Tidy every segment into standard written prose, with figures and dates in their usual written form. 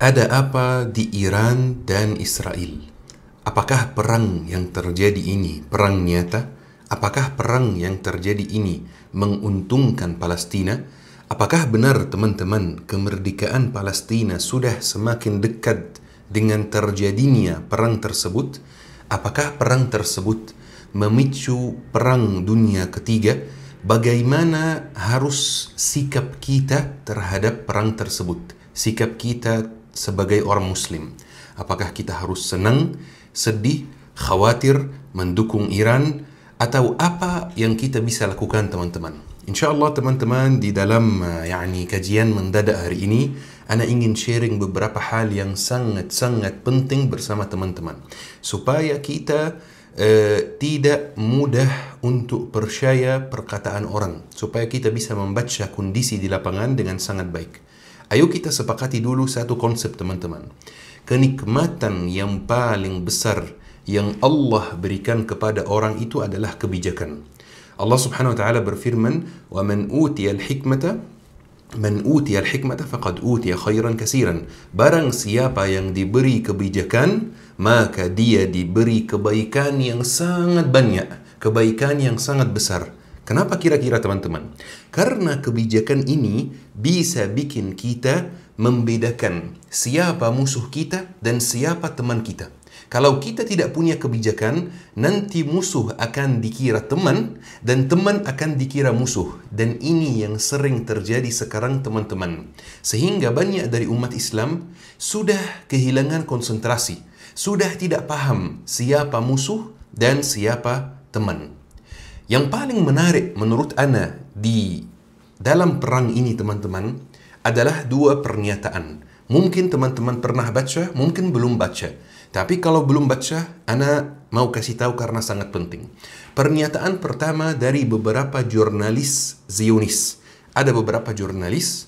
Ada apa di Iran dan Israel? Apakah perang yang terjadi ini perang nyata? Apakah perang yang terjadi ini menguntungkan Palestina? Apakah benar teman-teman kemerdekaan Palestina sudah semakin dekat dengan terjadinya perang tersebut? Apakah perang tersebut memicu perang dunia ketiga? Bagaimana harus sikap kita terhadap perang tersebut? Sikap kita sebagai orang muslim. Apakah kita harus senang, sedih, khawatir, mendukung Iran, atau apa yang kita bisa lakukan teman-teman? InsyaAllah teman-teman di dalam kajian mendadak hari ini Ana ingin sharing beberapa hal yang sangat-sangat penting bersama teman-teman supaya kita tidak mudah untuk percaya perkataan orang, supaya kita bisa membaca kondisi di lapangan dengan sangat baik. Ayo kita sepakati dulu satu konsep teman-teman. Kenikmatan yang paling besar yang Allah berikan kepada orang itu adalah kebijakan. Allah Subhanahu wa taala berfirman, "Wa man utiyal hikmata faqad utiya khairan katsiran." Barang siapa yang diberi kebijakan, maka dia diberi kebaikan yang sangat banyak, kebaikan yang sangat besar. Kenapa kira-kira teman-teman? Karena kebijakan ini bisa bikin kita membedakan siapa musuh kita dan siapa teman kita. Kalau kita tidak punya kebijakan, nanti musuh akan dikira teman dan teman akan dikira musuh. Dan ini yang sering terjadi sekarang teman-teman. Sehingga banyak dari umat Islam sudah kehilangan konsentrasi, sudah tidak paham siapa musuh dan siapa teman. Yang paling menarik menurut Ana di dalam perang ini teman-teman adalah dua pernyataan. Mungkin teman-teman pernah baca, mungkin belum baca. Tapi kalau belum baca, Ana mau kasih tahu karena sangat penting. Pernyataan pertama dari beberapa jurnalis Zionis. Ada beberapa jurnalis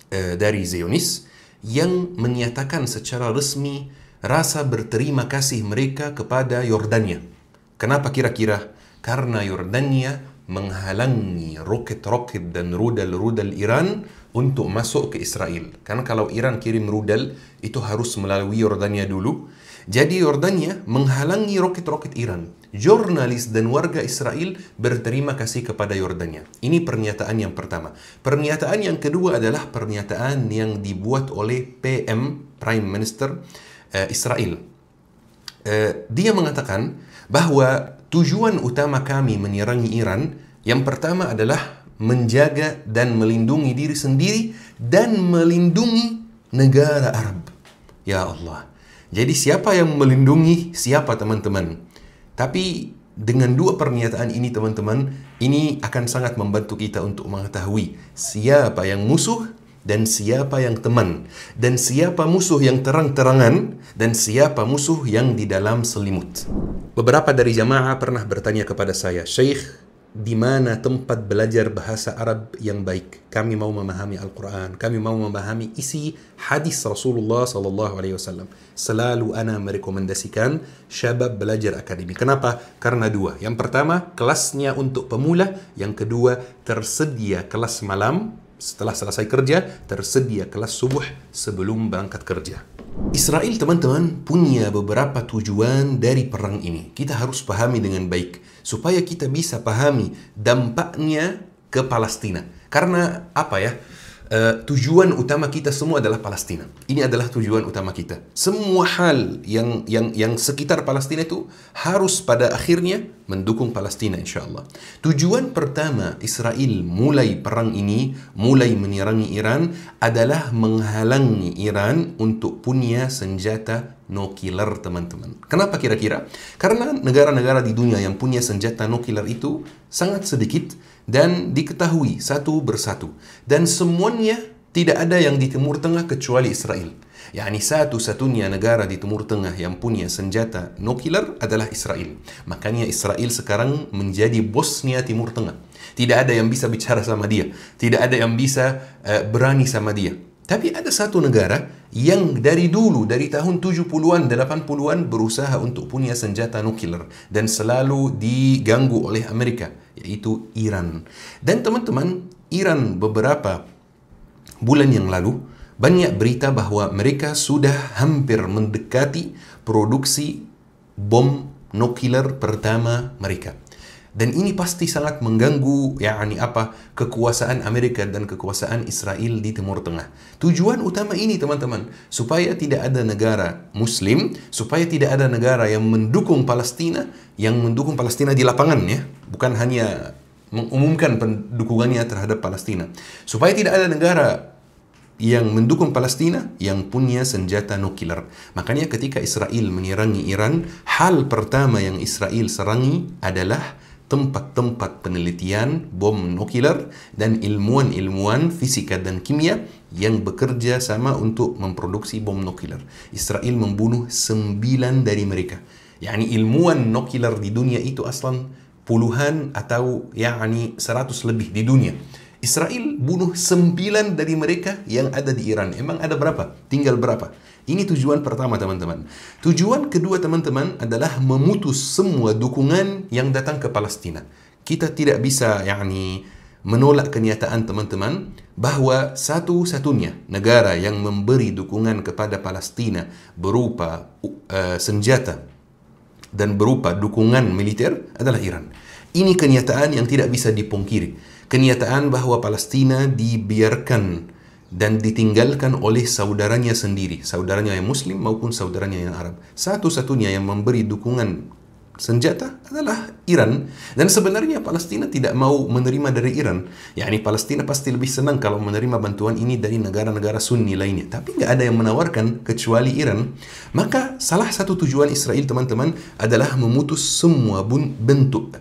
dari Zionis yang menyatakan secara resmi rasa berterima kasih mereka kepada Yordania. Kenapa kira-kira? Karena Yordania menghalangi roket-roket dan rudal-rudal Iran untuk masuk ke Israel. Karena kalau Iran kirim rudal, itu harus melalui Yordania dulu. Jadi Yordania menghalangi roket-roket Iran. Jurnalis dan warga Israel berterima kasih kepada Yordania. Ini pernyataan yang pertama. Pernyataan yang kedua adalah pernyataan yang dibuat oleh PM, Prime Minister Israel. Dia mengatakan bahwa tujuan utama kami menyerangi Iran yang pertama adalah menjaga dan melindungi diri sendiri dan melindungi negara Arab. Ya Allah. Jadi siapa yang melindungi siapa teman-teman? Tapi dengan dua pernyataan ini teman-teman, ini akan sangat membantu kita untuk mengetahui siapa yang musuh dan siapa yang teman, dan siapa musuh yang terang-terangan dan siapa musuh yang di dalam selimut. Beberapa dari jamaah pernah bertanya kepada saya, "Syekh, di mana tempat belajar bahasa Arab yang baik? Kami mau memahami Al-Quran, kami mau memahami isi hadis Rasulullah SAW. Selalu ana merekomendasikan syabab belajar akademi. Kenapa? Karena dua. Yang pertama, kelasnya untuk pemula. Yang kedua, tersedia kelas malam setelah selesai kerja, tersedia kelas subuh sebelum berangkat kerja. Israel teman-teman punya beberapa tujuan dari perang ini. Kita harus pahami dengan baik supaya kita bisa pahami dampaknya ke Palestina. Karena apa ya? Tujuan utama kita semua adalah Palestina. Ini adalah tujuan utama kita. Semua hal yang sekitar Palestina itu harus pada akhirnya mendukung Palestina insyaAllah. Tujuan pertama Israel mulai perang ini, mulai menyerangi Iran adalah menghalangi Iran untuk punya senjata nuklir teman-teman. Kenapa kira-kira? Karena negara-negara di dunia yang punya senjata nuklir itu sangat sedikit dan diketahui satu bersatu. Dan semuanya tidak ada yang di Timur Tengah kecuali Israel. Yani satu-satunya negara di Timur Tengah yang punya senjata nuklir adalah Israel. Makanya Israel sekarang menjadi bosnya Timur Tengah. Tidak ada yang bisa bicara sama dia. Tidak ada yang bisa berani sama dia. Tapi ada satu negara yang dari dulu, dari tahun 70-an, 80-an berusaha untuk punya senjata nuklir dan selalu diganggu oleh Amerika, yaitu Iran. Dan teman-teman, Iran beberapa bulan yang lalu banyak berita bahwa mereka sudah hampir mendekati produksi bom nuklir pertama mereka. Dan ini pasti sangat mengganggu kekuasaan Amerika dan kekuasaan Israel di Timur Tengah. Tujuan utama ini teman-teman, supaya tidak ada negara Muslim, supaya tidak ada negara yang mendukung Palestina di lapangan ya, bukan hanya mengumumkan pendukungannya terhadap Palestina. Supaya tidak ada negara yang mendukung Palestina yang punya senjata nuklir. Makanya ketika Israel menyerangi Iran, hal pertama yang Israel serangi adalah tempat-tempat penelitian bom nuklir dan ilmuwan-ilmuwan fisika dan kimia yang bekerja sama untuk memproduksi bom nuklir. Israel membunuh 9 dari mereka. Yani ilmuwan nuklir di dunia itu aslan puluhan atau 100 lebih di dunia. Israel bunuh 9 dari mereka yang ada di Iran. Emang ada berapa? Tinggal berapa? Ini tujuan pertama teman-teman. Tujuan kedua teman-teman adalah memutus semua dukungan yang datang ke Palestina. Kita tidak bisa menolak kenyataan teman-teman bahwa satu-satunya negara yang memberi dukungan kepada Palestina berupa senjata dan berupa dukungan militer adalah Iran. Ini kenyataan yang tidak bisa dipungkiri. Kenyataan bahwa Palestina dibiarkan dan ditinggalkan oleh saudaranya sendiri, saudaranya yang Muslim maupun saudaranya yang Arab. Satu-satunya yang memberi dukungan senjata adalah Iran. Dan sebenarnya Palestina tidak mau menerima dari Iran. Palestina pasti lebih senang kalau menerima bantuan ini dari negara-negara Sunni lainnya. Tapi nggak ada yang menawarkan kecuali Iran. Maka salah satu tujuan Israel teman-teman adalah memutus semua bentuk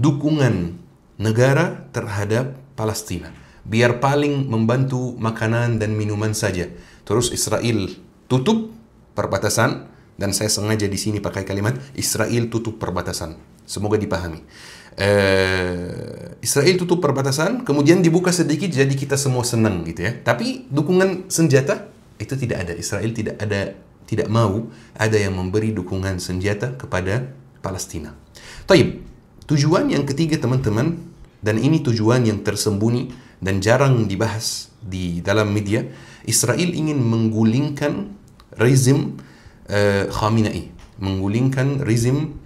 dukungan negara terhadap Palestina. Biar paling membantu makanan dan minuman saja. Terus Israel tutup perbatasan, dan saya sengaja di sini pakai kalimat Israel tutup perbatasan. Semoga dipahami. Israel tutup perbatasan, kemudian dibuka sedikit, jadi kita semua senang gitu ya. Tapi dukungan senjata itu tidak ada. Israel tidak mau ada yang memberi dukungan senjata kepada Palestina. Taib. Tujuan yang ketiga teman-teman, dan ini tujuan yang tersembunyi dan jarang dibahas di dalam media, Israel ingin menggulingkan rezim Khamenei, menggulingkan rezim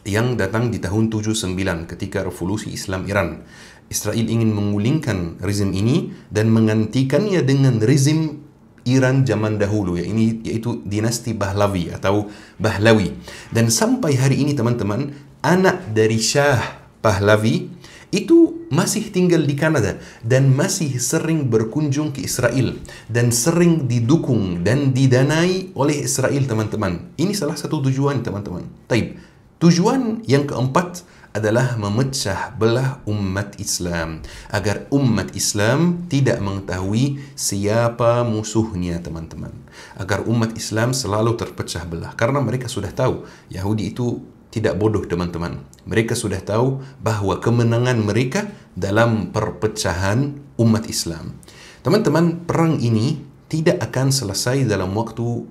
yang datang di tahun 79 ketika revolusi Islam Iran. Israel ingin menggulingkan rezim ini dan menggantikannya dengan rezim Iran zaman dahulu, yaitu dinasti Pahlavi atau Pahlawi. Dan sampai hari ini teman-teman, anak dari Shah Pahlavi itu masih tinggal di Kanada dan masih sering berkunjung ke Israel dan sering didukung dan didanai oleh Israel teman-teman. Ini salah satu tujuan teman-teman. Taib. Tujuan yang keempat adalah memecah belah umat Islam agar umat Islam tidak mengetahui siapa musuhnya teman-teman. Agar umat Islam selalu terpecah belah karena mereka sudah tahu Yahudi itu tidak bodoh teman-teman. Mereka sudah tahu bahwa kemenangan mereka dalam perpecahan umat Islam. Teman-teman, perang ini tidak akan selesai dalam waktu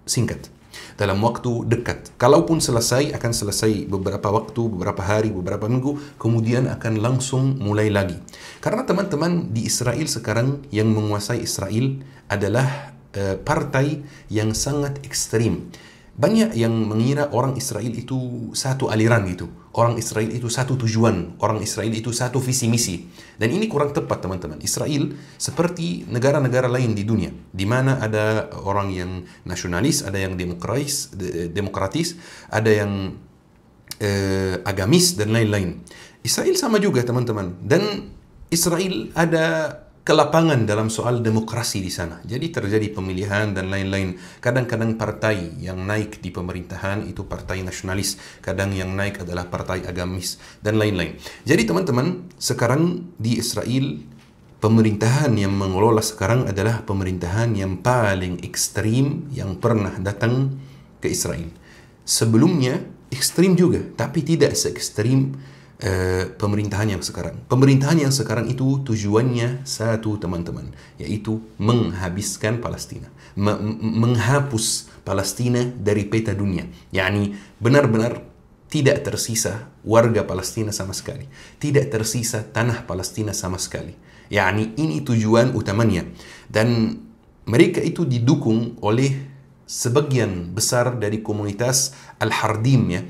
singkat, dalam waktu dekat. Kalaupun selesai, akan selesai beberapa waktu, beberapa hari, beberapa minggu, kemudian akan langsung mulai lagi. Karena teman-teman, di Israel sekarang yang menguasai Israel adalah partai yang sangat ekstrim. Banyak yang mengira orang Israel itu satu aliran gitu. Orang Israel itu satu tujuan. Orang Israel itu satu visi misi. Dan ini kurang tepat teman-teman. Israel seperti negara-negara lain di dunia, di mana ada orang yang nasionalis, ada yang demokratis, ada yang agamis dan lain-lain. Israel sama juga teman-teman. Dan Israel ada kelapangan dalam soal demokrasi di sana. Jadi terjadi pemilihan dan lain-lain. Kadang-kadang partai yang naik di pemerintahan itu partai nasionalis. Kadang yang naik adalah partai agamis dan lain-lain. Jadi teman-teman, sekarang di Israel pemerintahan yang mengelola sekarang adalah pemerintahan yang paling ekstrim yang pernah datang ke Israel. Sebelumnya ekstrim juga, tapi tidak se-ekstrim pemerintahan yang sekarang. Pemerintahan yang sekarang itu tujuannya satu teman-teman, yaitu menghabiskan Palestina, menghapus Palestina dari peta dunia. Yani benar-benar tidak tersisa warga Palestina sama sekali, tidak tersisa tanah Palestina sama sekali. Yani ini tujuan utamanya. Dan mereka itu didukung oleh sebagian besar dari komunitas Al-Hardim ya.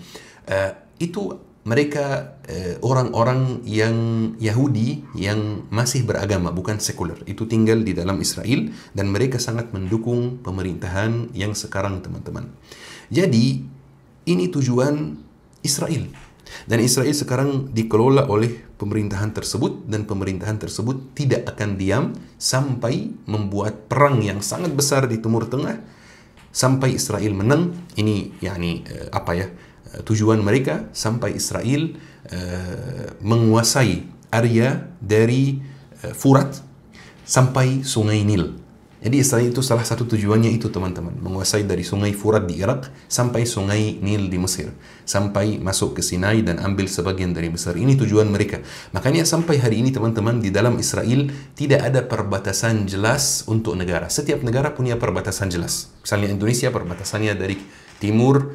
Itu mereka orang-orang yang Yahudi yang masih beragama, bukan sekuler. Itu tinggal di dalam Israel dan mereka sangat mendukung pemerintahan yang sekarang, teman-teman. Jadi ini tujuan Israel. Dan Israel sekarang dikelola oleh pemerintahan tersebut, dan pemerintahan tersebut tidak akan diam sampai membuat perang yang sangat besar di Timur Tengah sampai Israel menang. Ini tujuan mereka, sampai Israel menguasai area dari Furat sampai Sungai Nil. Jadi Israel itu salah satu tujuannya itu, teman-teman, menguasai dari Sungai Furat di Irak sampai Sungai Nil di Mesir, sampai masuk ke Sinai dan ambil sebagian dari Mesir. Ini tujuan mereka. Makanya sampai hari ini, teman-teman, di dalam Israel tidak ada perbatasan jelas untuk negara. Setiap negara punya perbatasan jelas. Misalnya Indonesia perbatasannya dari timur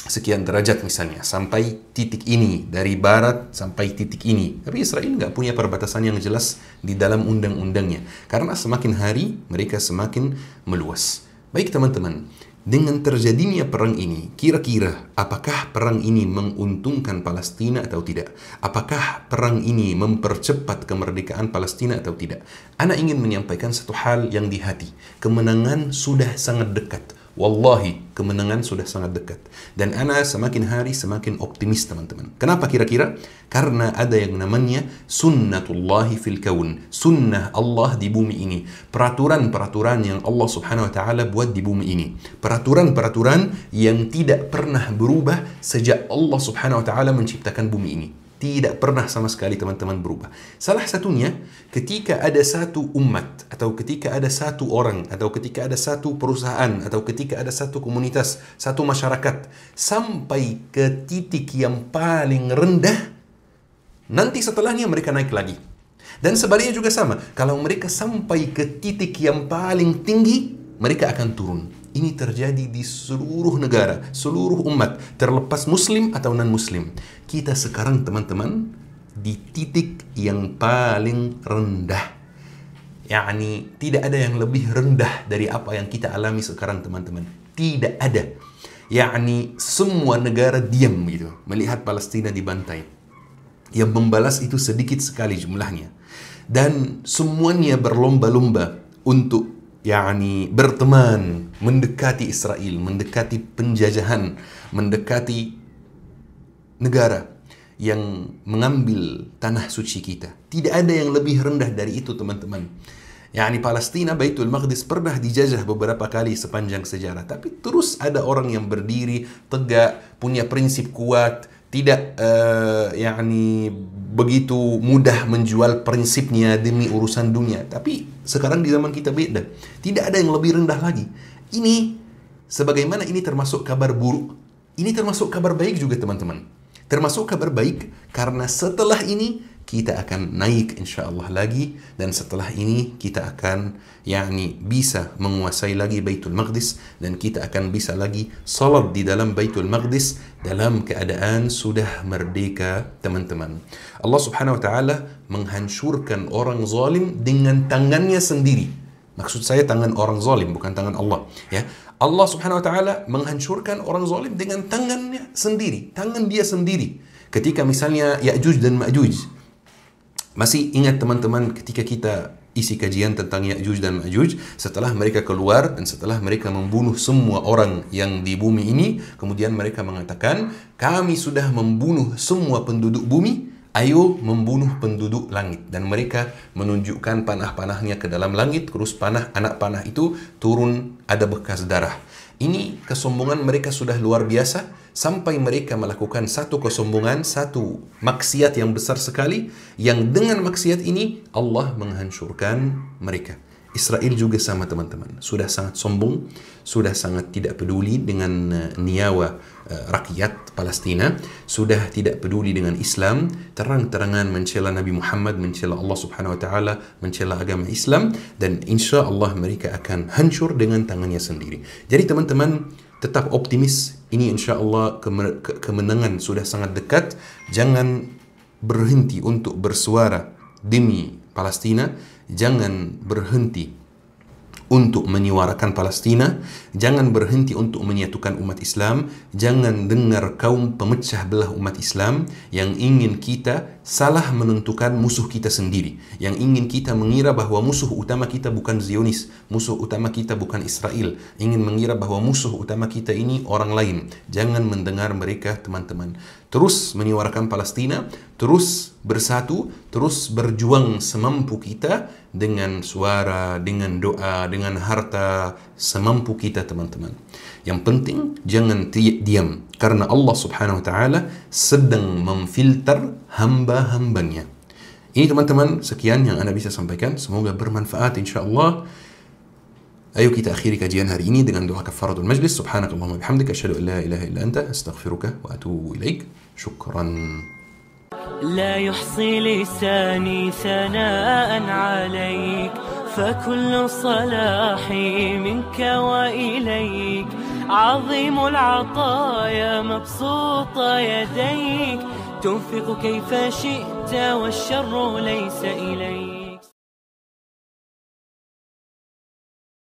sekian derajat misalnya, sampai titik ini, dari barat sampai titik ini. Tapi Israel nggak punya perbatasan yang jelas di dalam undang-undangnya, karena semakin hari mereka semakin meluas. Baik, teman-teman, dengan terjadinya perang ini, kira-kira apakah perang ini menguntungkan Palestina atau tidak? Apakah perang ini mempercepat kemerdekaan Palestina atau tidak? Ana ingin menyampaikan satu hal yang di hati. Kemenangan sudah sangat dekat. Wallahi, kemenangan sudah sangat dekat. Dan ana semakin hari semakin optimis, teman-teman. Kenapa kira-kira? Karena ada yang namanya sunnatullahi fil kaun. Sunnah Allah di bumi ini. Peraturan-peraturan yang Allah subhanahu wa ta'ala buat di bumi ini. Peraturan-peraturan yang tidak pernah berubah sejak Allah subhanahu wa ta'ala menciptakan bumi ini. Tidak pernah sama sekali, teman-teman, berubah. Salah satunya ketika ada satu umat, atau ketika ada satu orang, atau ketika ada satu perusahaan, atau ketika ada satu komunitas, satu masyarakat sampai ke titik yang paling rendah, nanti setelahnya mereka naik lagi. Dan sebaliknya juga sama, kalau mereka sampai ke titik yang paling tinggi, mereka akan turun. Ini terjadi di seluruh negara, seluruh umat, terlepas muslim atau non-muslim. Kita sekarang, teman-teman, di titik yang paling rendah. Yani tidak ada yang lebih rendah dari apa yang kita alami sekarang, teman-teman. Tidak ada. Yani semua negara diam gitu melihat Palestina dibantai. Yang membalas itu sedikit sekali jumlahnya. Dan semuanya berlomba-lomba untuk berteman, mendekati Israel, mendekati penjajahan, mendekati negara yang mengambil tanah suci kita. Tidak ada yang lebih rendah dari itu, teman-teman. Palestina, Baitul Maqdis pernah dijajah beberapa kali sepanjang sejarah, tapi terus ada orang yang berdiri tegak, punya prinsip kuat, tidak begitu mudah menjual prinsipnya demi urusan dunia. Tapi sekarang di zaman kita beda. Tidak ada yang lebih rendah lagi. Ini, sebagaimana ini termasuk kabar buruk, ini termasuk kabar baik juga, teman-teman. Termasuk kabar baik karena setelah ini kita akan naik insya-Allah lagi, dan setelah ini kita akan bisa menguasai lagi Baitul Maqdis, dan kita akan bisa lagi salat di dalam Baitul Maqdis dalam keadaan sudah merdeka, teman-teman. Allah Subhanahu wa taala menghancurkan orang zalim dengan tangannya sendiri. Maksud saya tangan orang zalim, bukan tangan Allah, ya. Allah Subhanahu wa taala menghancurkan orang zalim dengan tangannya sendiri, tangan dia sendiri. Ketika misalnya Ya'juj dan Ma'juj, masih ingat, teman-teman, ketika kita isi kajian tentang Ya'juj dan Ma'juj, setelah mereka keluar dan setelah mereka membunuh semua orang yang di bumi ini, kemudian mereka mengatakan, kami sudah membunuh semua penduduk bumi, ayo membunuh penduduk langit. Dan mereka menunjukkan panah-panahnya ke dalam langit, terus anak panah itu turun, ada bekas darah. Ini kesombongan mereka sudah luar biasa, sampai mereka melakukan satu kesombongan, satu maksiat yang besar sekali, yang dengan maksiat ini Allah menghancurkan mereka. Israel juga sama, teman-teman. Sudah sangat sombong, sudah sangat tidak peduli dengan nyawa rakyat Palestina, sudah tidak peduli dengan Islam, terang-terangan mencela Nabi Muhammad, mencela Allah Subhanahu wa taala, mencela agama Islam, dan insya Allah mereka akan hancur dengan tangannya sendiri. Jadi, teman-teman, tetap optimis. Ini insya Allah kemenangan sudah sangat dekat. Jangan berhenti untuk bersuara demi Palestina, jangan berhenti untuk menyuarakan Palestina, jangan berhenti untuk menyatukan umat Islam, jangan dengar kaum pemecah belah umat Islam yang ingin kita salah menentukan musuh kita sendiri, yang ingin kita mengira bahwa musuh utama kita bukan Zionis, musuh utama kita bukan Israel, ingin mengira bahwa musuh utama kita ini orang lain. Jangan mendengar mereka, teman-teman. Terus menyuarakan Palestina, terus bersatu, terus berjuang semampu kita dengan suara, dengan doa, dengan harta, semampu kita, teman-teman. Yang penting jangan diam, karena Allah Subhanahu wa taala sedang memfilter hamba-hambanya. Ini teman-teman, sekian yang Anda bisa sampaikan, semoga bermanfaat insyaallah. Ayo kita akhiri kajian hari ini dengan doa kafaratul majlis. Subhanakallahumma bihamdika asyhadu an la ilaha illa anta astaghfiruka wa atubu ilaik. Syukran. لا يحصي لساني ثناء عليك فكل صلاحي منك وإليك عظيم العطايا مبسوط يديك تنفق كيف شئت والشر ليس إليك